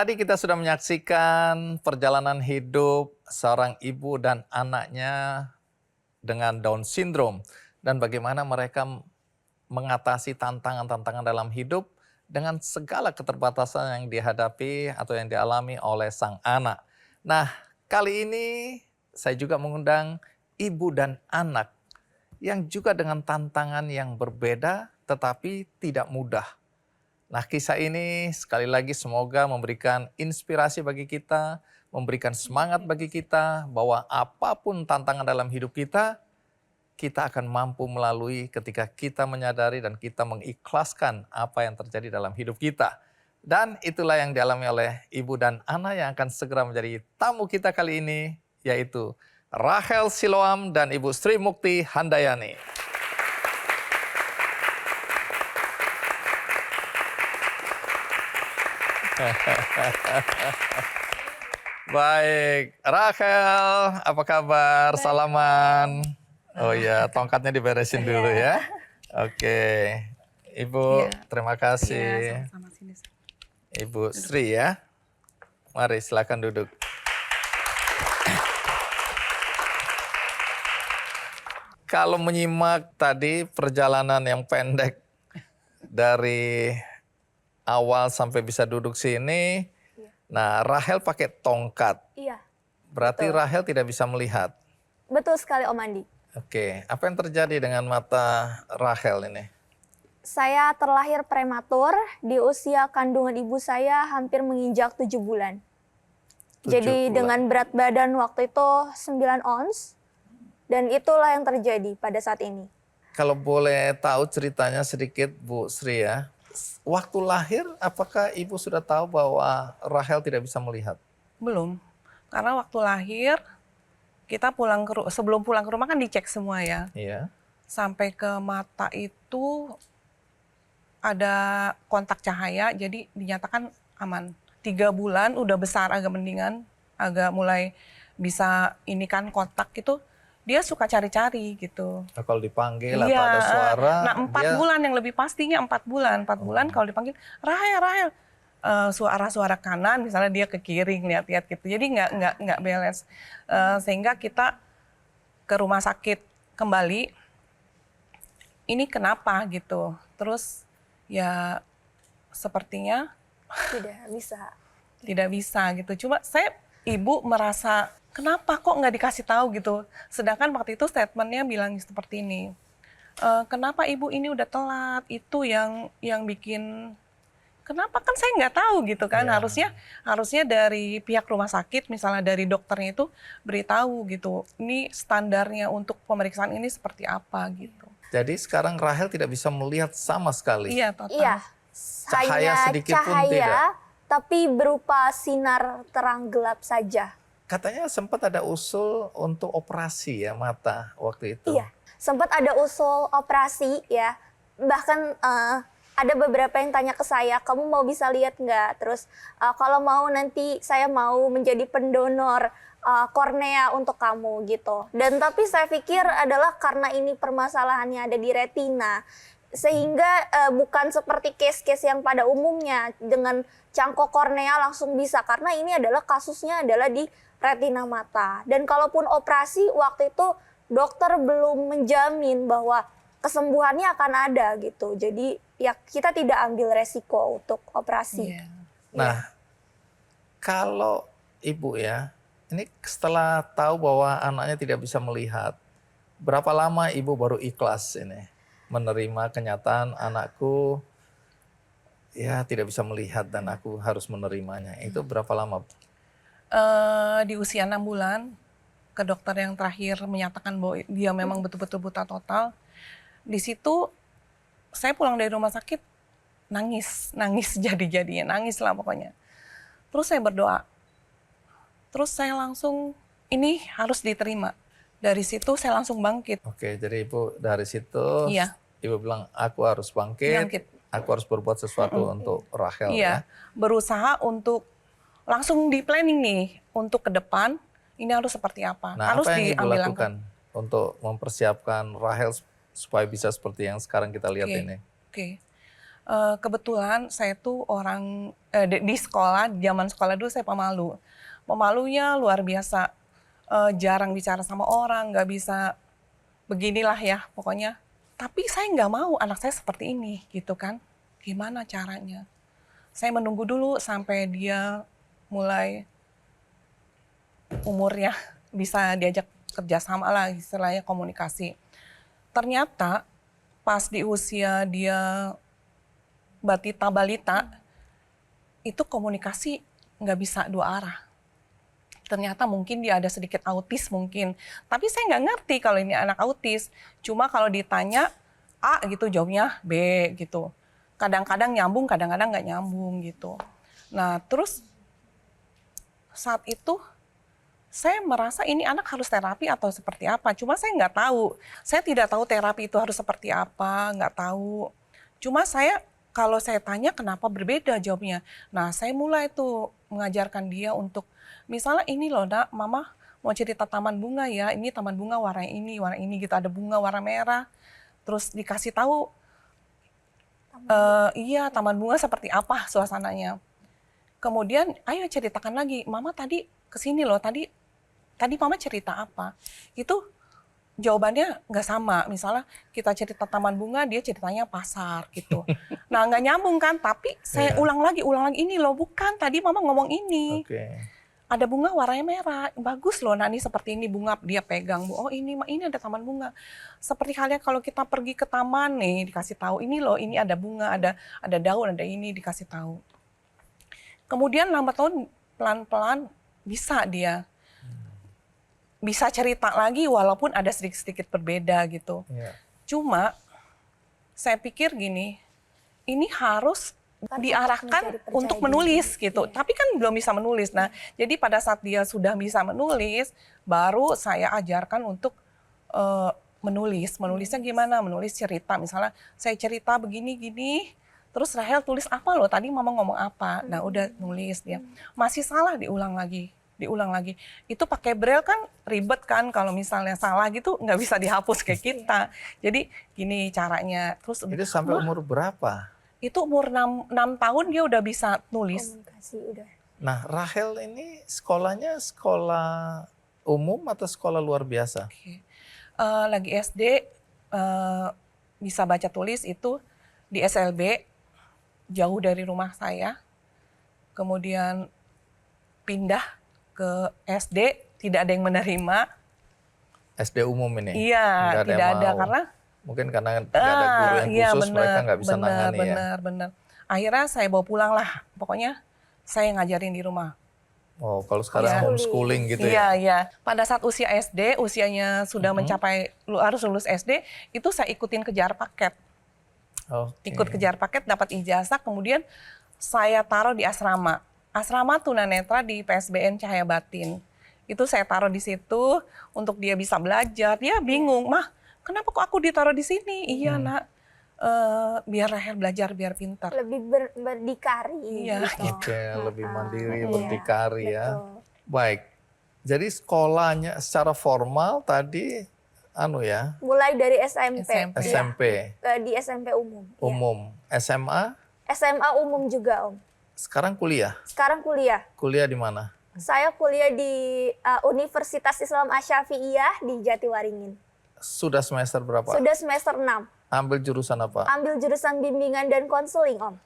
Tadi kita sudah menyaksikan perjalanan hidup seorang ibu dan anaknya dengan Down syndrome dan bagaimana mereka mengatasi tantangan-tantangan dalam hidup dengan segala keterbatasan yang dihadapi atau yang dialami oleh sang anak. Nah, kali ini saya juga mengundang ibu dan anak yang juga dengan tantangan yang berbeda tetapi tidak mudah. Nah, kisah ini sekali lagi semoga memberikan inspirasi bagi kita, memberikan semangat bagi kita bahwa apapun tantangan dalam hidup kita, kita akan mampu melalui ketika kita menyadari dan kita mengikhlaskan apa yang terjadi dalam hidup kita. Dan itulah yang dialami oleh ibu dan anak yang akan segera menjadi tamu kita kali ini, yaitu Rachel Siloam dan Ibu Sri Mukti Handayani. Baik, Rachel, apa kabar? Salaman. Oh ya, tongkatnya diberesin dulu ya. Oke, Ibu, terima kasih. Sama-sama sini. Ibu Sri ya, mari silakan duduk. Kalau menyimak tadi perjalanan yang pendek dari awal sampai bisa duduk sini, nah Rachel pakai tongkat. Iya. Berarti betul. Rachel tidak bisa melihat. Betul sekali Om Andi. Oke, apa yang terjadi dengan mata Rachel ini? Saya terlahir prematur di usia kandungan ibu saya hampir menginjak 7 bulan. 7 Jadi bulan. dengan berat badan waktu itu 9 ons dan itulah yang terjadi pada saat ini. Kalau boleh tahu ceritanya sedikit Bu Sri ya. Waktu lahir apakah Ibu sudah tahu bahwa Rachel tidak bisa melihat? Belum, karena waktu lahir kita sebelum pulang ke rumah kan dicek semua ya. Iya. Sampai ke mata itu ada kontak cahaya, jadi dinyatakan aman. 3 bulan udah besar, agak mendingan, agak mulai bisa ini kan kontak itu. Dia suka cari-cari gitu. Nah, kalau dipanggil atau ada suara. Nah 4 bulan yang lebih pastinya 4 bulan. 4 bulan kalau dipanggil, Rachel. Suara-suara kanan, misalnya dia ke kiri ngeliat-liat gitu. Jadi nggak balance. Sehingga kita ke rumah sakit kembali. Ini kenapa gitu. Terus ya sepertinya tidak bisa gitu. Cuma ibu merasa kenapa kok nggak dikasih tahu gitu. Sedangkan waktu itu statementnya bilang seperti ini. Kenapa ibu ini udah telat? Itu yang bikin. Kenapa kan saya nggak tahu gitu kan. Harusnya dari pihak rumah sakit, misalnya dari dokternya itu beritahu gitu. Ini standarnya untuk pemeriksaan ini seperti apa gitu. Jadi sekarang Rachel tidak bisa melihat sama sekali. Iya, total. Iya, Cahaya hanya sedikit pun cahaya, tidak. tapi berupa sinar terang gelap saja. Katanya sempat ada usul untuk operasi ya mata waktu itu. Iya, sempat ada usul operasi ya. Bahkan ada beberapa yang tanya ke saya, kamu mau bisa lihat nggak? Terus kalau mau nanti saya mau menjadi pendonor kornea untuk kamu gitu. Dan tapi saya pikir adalah karena ini permasalahannya ada di retina, sehingga bukan seperti case-case yang pada umumnya dengan cangkok kornea langsung bisa, karena ini adalah kasusnya adalah di retina mata. Dan kalaupun operasi waktu itu dokter belum menjamin bahwa kesembuhannya akan ada gitu. Jadi ya kita tidak ambil resiko untuk operasi. Iya. Nah, kalau Ibu ya, ini setelah tahu bahwa anaknya tidak bisa melihat, berapa lama Ibu baru ikhlas ini menerima kenyataan anakku ya tidak bisa melihat dan aku harus menerimanya? Itu berapa lama? Di usia 6 bulan, ke dokter yang terakhir menyatakan bahwa dia memang betul-betul buta total. Di situ saya pulang dari rumah sakit nangis jadi-jadinya, nangis lah pokoknya. Terus saya berdoa, terus saya langsung ini harus diterima. Dari situ saya langsung bangkit. Oke, jadi Ibu dari situ Ibu bilang aku harus bangkit. Aku harus berbuat sesuatu untuk Rachel ya. Berusaha untuk langsung di planning nih untuk ke depan ini harus seperti apa. Nah, harus apa yang Ibu diambil lakukan untuk mempersiapkan Rachel supaya bisa seperti yang sekarang kita lihat ini? Oke. Kebetulan saya tuh orang di sekolah, di zaman sekolah dulu saya pemalu. Pemalunya luar biasa, jarang bicara sama orang, nggak bisa beginilah ya pokoknya. Tapi saya nggak mau anak saya seperti ini gitu kan. Gimana caranya? Saya menunggu dulu sampai dia mulai umurnya bisa diajak kerjasama lah, istilahnya komunikasi. Ternyata pas di usia dia batita balita, itu komunikasi nggak bisa dua arah. Ternyata mungkin dia ada sedikit autis mungkin. Tapi saya nggak ngerti kalau ini anak autis. Cuma kalau ditanya A gitu jawabnya B gitu. Kadang-kadang nyambung, kadang-kadang nggak nyambung gitu. Nah terus saat itu saya merasa ini anak harus terapi atau seperti apa. Cuma saya nggak tahu. Saya tidak tahu terapi itu harus seperti apa, nggak tahu. Cuma kalau saya tanya kenapa berbeda jawabnya. Nah saya mulai tuh mengajarkan dia untuk misalnya ini loh nak, mama mau cerita taman bunga ya. Ini taman bunga warna ini gitu. Ada bunga warna merah. Terus dikasih tahu, iya taman bunga seperti apa suasananya. Kemudian ayo ceritakan lagi, mama tadi kesini loh, tadi mama cerita apa. Itu jawabannya nggak sama. Misalnya kita cerita taman bunga, dia ceritanya pasar gitu. Nah nggak nyambung kan, tapi saya ulang lagi ini loh, bukan tadi mama ngomong ini. Ada bunga warnanya merah, bagus loh, nah ini seperti ini bunga, dia pegang, oh ini ada taman bunga. Seperti halnya kalau kita pergi ke taman nih, dikasih tahu ini loh, ini ada bunga, ada daun, ada ini, dikasih tahu. Kemudian lambat laun pelan-pelan bisa dia bisa cerita lagi walaupun ada sedikit-sedikit berbeda gitu. Cuma saya pikir gini, ini harus diarahkan untuk menulis gitu. Tapi kan belum bisa menulis. Nah, jadi pada saat dia sudah bisa menulis, baru saya ajarkan untuk menulis. Menulisnya gimana? Menulis cerita. Misalnya saya cerita begini-gini, terus Rahel tulis apa loh? Tadi mama ngomong apa? Nah, udah nulis dia. Masih salah, diulang lagi. Itu pakai braille kan ribet kan, kalau misalnya salah gitu nggak bisa dihapus kayak kita. Jadi gini caranya. Terus itu sampai umur berapa? Itu umur 6 tahun dia udah bisa nulis. Komunikasi udah. Nah, Rahel ini sekolahnya sekolah umum atau sekolah luar biasa? Lagi SD bisa baca tulis itu di SLB, jauh dari rumah saya. Kemudian pindah ke SD, tidak ada yang menerima. SD umum ini? Iya, tidak ada karena mungkin karena nggak ada guru yang khusus, mereka nggak bisa nangani ya. Benar. Akhirnya saya bawa pulang lah, pokoknya saya ngajarin di rumah. Oh, kalau sekarang homeschooling gitu ya? Iya. Pada saat usia SD, usianya sudah mencapai harus lulus SD, itu saya ikutin kejar paket. Ikut kejar paket, dapat ijazah, kemudian saya taruh di asrama. Asrama tunanetra di PSBN Cahaya Batin. Itu saya taruh di situ untuk dia bisa belajar. Dia bingung, mah kenapa kok aku ditaruh di sini? Iya nak, biar Rahel belajar, biar pintar. Lebih berdikari. Iya. Gitu. Lebih mandiri, berdikari ya. Betul. Baik, jadi sekolahnya secara formal tadi, Mulai dari SMP. SMP. Di SMP umum. Umum. SMA? SMA umum juga Om. Sekarang kuliah? Sekarang kuliah. Kuliah di mana? Saya kuliah di Universitas Islam Asy-Syafi'iyah di Jatiwaringin. Sudah semester berapa? Sudah semester 6. Ambil jurusan apa? Ambil jurusan bimbingan dan konseling, Om.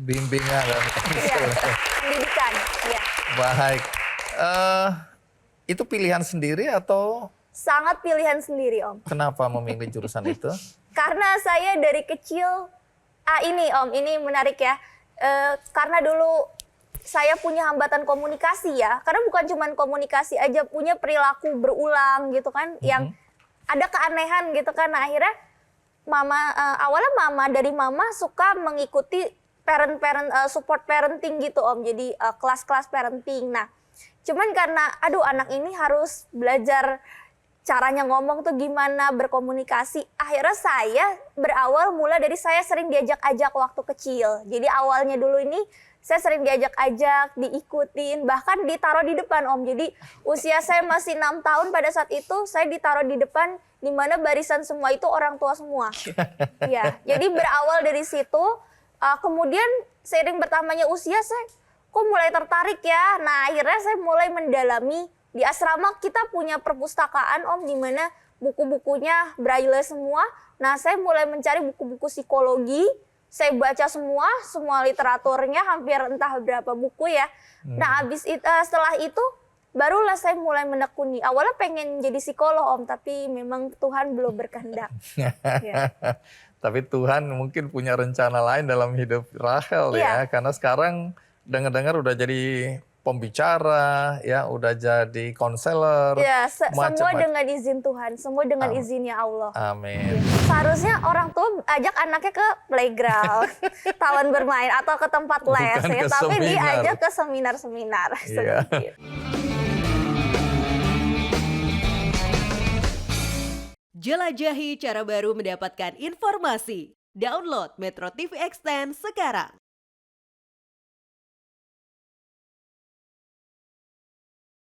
Bimbingan dan konseling. Iya, pendidikan. Ya. Baik. Itu pilihan sendiri atau? Sangat pilihan sendiri, Om. Kenapa memilih jurusan itu? Karena saya dari kecil, ini Om, ini menarik ya. Karena dulu saya punya hambatan komunikasi ya. Karena bukan cuma komunikasi aja, punya perilaku berulang gitu kan. Yang ada keanehan gitu kan. Nah, akhirnya awalnya dari mama suka mengikuti support parenting gitu Om. Jadi kelas-kelas parenting. Nah, cuman karena anak ini harus belajar caranya ngomong tuh gimana, berkomunikasi. Akhirnya saya berawal mulai dari saya sering diajak-ajak waktu kecil. Jadi awalnya dulu ini saya sering diajak-ajak, diikutin, bahkan ditaruh di depan Om. Jadi usia saya masih 6 tahun pada saat itu saya ditaruh di depan, di mana barisan semua itu orang tua semua. Ya, jadi berawal dari situ Kemudian seiring bertambahnya usia saya kok mulai tertarik ya. Nah akhirnya saya mulai mendalami. Di asrama kita punya perpustakaan Om, di mana buku-bukunya braille semua. Nah saya mulai mencari buku-buku psikologi. Saya baca semua literaturnya, hampir entah berapa buku ya. Nah setelah itu barulah saya mulai menekuni. Awalnya pengen jadi psikolog Om, tapi memang Tuhan belum berkehendak. Ya. Tapi Tuhan mungkin punya rencana lain dalam hidup Rachel ya, Iya. karena sekarang dengar-dengar udah jadi pembicara, ya, udah jadi konselor, Ya, semua macam-macam. dengan izin Tuhan, semua dengan izinnya Allah. Amin. Seharusnya orang tua ajak anaknya ke playground, taman bermain atau ke tempat les Bukan ya, ke tapi seminar. diajak ke seminar-seminar. Iya. Seperti itu. Jelajahi cara baru mendapatkan informasi. Download Metro TV Extend sekarang.